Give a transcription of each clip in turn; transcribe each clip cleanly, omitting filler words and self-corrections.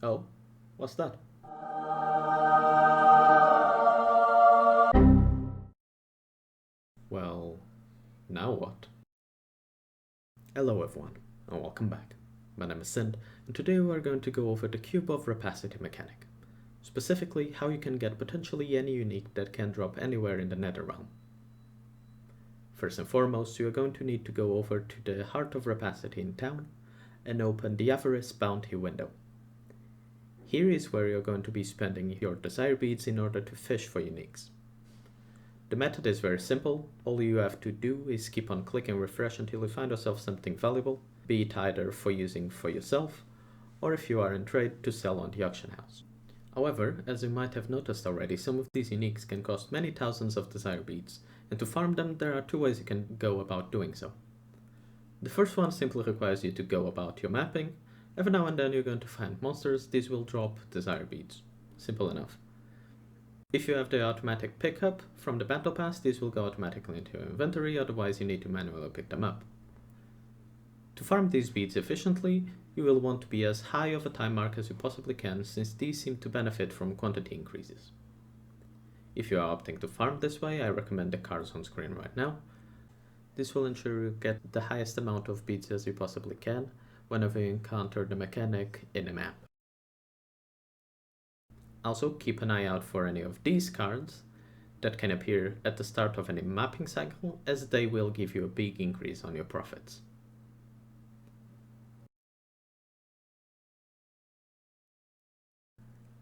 Oh, what's that? Well, now what? Hello everyone, and welcome back. My name is Sind, and today we are going to go over the cube of rapacity mechanic. Specifically, how you can get potentially any unique that can drop anywhere in the nether realm. First and foremost, you are going to need to go over to the heart of rapacity in town and open the avarice bounty window. Here is where you're going to be spending your desire beads in order to fish for uniques. The method is very simple. All you have to do is keep on clicking refresh until you find yourself something valuable, be it either for using for yourself, or if you are in trade to sell on the auction house. However, as you might have noticed already, some of these uniques can cost many thousands of desire beads, and to farm them there are two ways you can go about doing so. The first one simply requires you to go about your mapping. Every now and then you're going to find monsters. These will drop desire beads. Simple enough. If you have the automatic pickup from the battle pass, these will go automatically into your inventory, otherwise you need to manually pick them up. To farm these beads efficiently, you will want to be as high of a time mark as you possibly can, since these seem to benefit from quantity increases. If you are opting to farm this way, I recommend the cards on screen right now. This will ensure you get the highest amount of beads as you possibly can whenever you encounter the mechanic in a map. Also, keep an eye out for any of these cards that can appear at the start of any mapping cycle, as they will give you a big increase on your profits.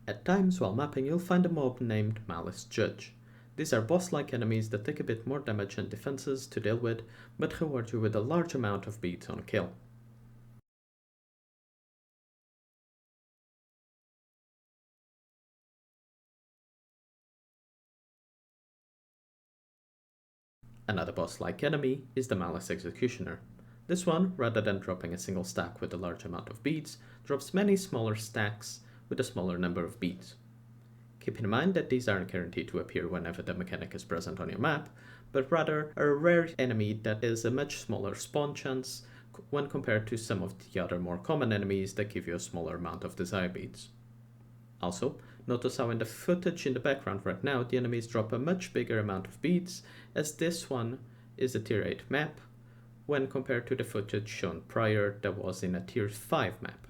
At times while mapping, you'll find a mob named Malice Judge. These are boss-like enemies that take a bit more damage and defenses to deal with, but reward you with a large amount of beads on kill. Another boss-like enemy is the Malice Executioner. This one, rather than dropping a single stack with a large amount of beads, drops many smaller stacks with a smaller number of beads. Keep in mind that these aren't guaranteed to appear whenever the mechanic is present on your map, but rather are a rare enemy that is a much smaller spawn chance when compared to some of the other more common enemies that give you a smaller amount of desire beads. Also, notice how in the footage in the background right now the enemies drop a much bigger amount of beads, as this one is a tier 8 map when compared to the footage shown prior that was in a tier 5 map.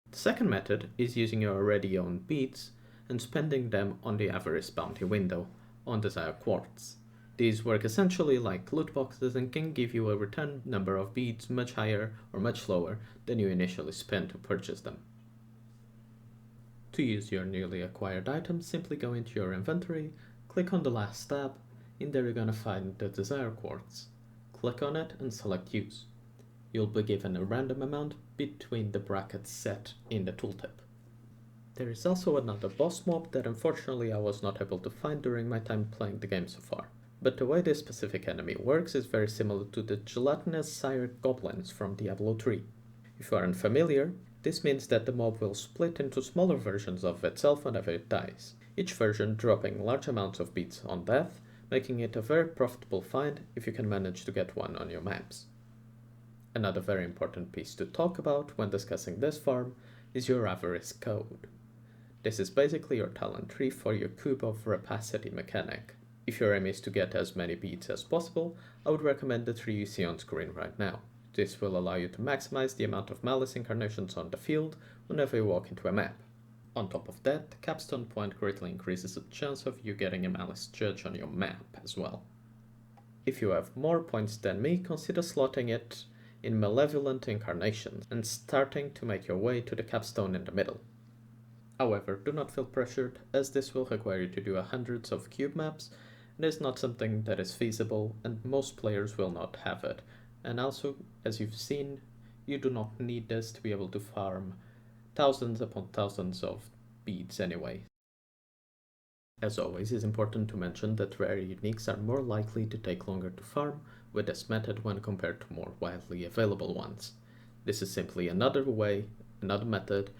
The second method is using your already owned beads and spending them on the avarice bounty window on desire quartz. These work essentially like loot boxes and can give you a return number of beads much higher or much lower than you initially spent to purchase them. To use your newly acquired items, simply go into your inventory, click on the last tab, in there you're going to find the desire quartz. Click on it and select use. You'll be given a random amount between the brackets set in the tooltip. There is also another boss mob that unfortunately I was not able to find during my time playing the game so far. But the way this specific enemy works is very similar to the gelatinous sire goblins from Diablo 3. If you aren't familiar, this means that the mob will split into smaller versions of itself whenever it dies, each version dropping large amounts of beads on death, making it a very profitable find if you can manage to get one on your maps. Another very important piece to talk about when discussing this farm is your avarice code. This is basically your talent tree for your cube of rapacity mechanic. If your aim is to get as many beads as possible, I would recommend the tree you see on screen right now. This will allow you to maximize the amount of Malice incarnations on the field whenever you walk into a map. On top of that, the capstone point greatly increases the chance of you getting a Malice Judge on your map as well. If you have more points than me, consider slotting it in malevolent incarnations and starting to make your way to the capstone in the middle. However, do not feel pressured, as this will require you to do hundreds of cube maps, and is not something that is feasible, and most players will not have it. And also, as you've seen, you do not need this to be able to farm thousands upon thousands of beads anyway. As always, it's important to mention that rare uniques are more likely to take longer to farm with this method when compared to more widely available ones. This is simply another way, another method,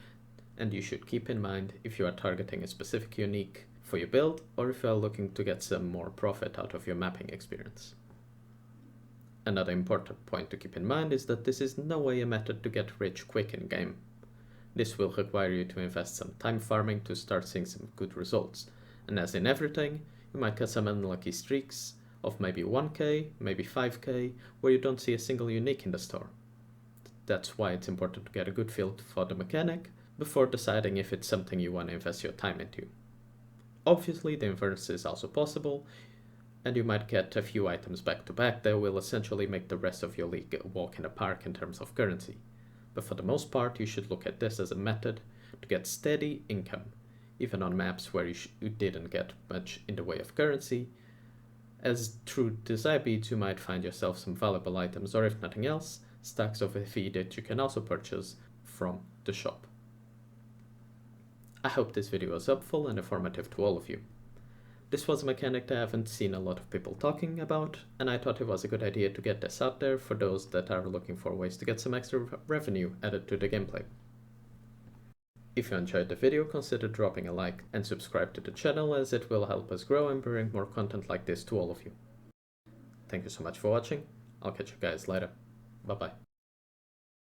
and you should keep in mind if you are targeting a specific unique for your build or if you are looking to get some more profit out of your mapping experience. Another important point to keep in mind is that this is no way a method to get rich quick in game. This will require you to invest some time farming to start seeing some good results, and as in everything, you might get some unlucky streaks of maybe 1k, maybe 5k, where you don't see a single unique in the store. That's why it's important to get a good feel for the mechanic before deciding if it's something you want to invest your time into. Obviously, the inverse is also possible, and you might get a few items back to back that will essentially make the rest of your league a walk in the park in terms of currency. But for the most part, you should look at this as a method to get steady income, even on maps where you didn't get much in the way of currency, as through desire beads you might find yourself some valuable items, or if nothing else, stacks of FE that you can also purchase from the shop. I hope this video was helpful and informative to all of you. This was a mechanic that I haven't seen a lot of people talking about, and I thought it was a good idea to get this out there for those that are looking for ways to get some extra revenue added to the gameplay. If you enjoyed the video, consider dropping a like and subscribe to the channel, as it will help us grow and bring more content like this to all of you. Thank you so much for watching. I'll catch you guys later. Bye bye.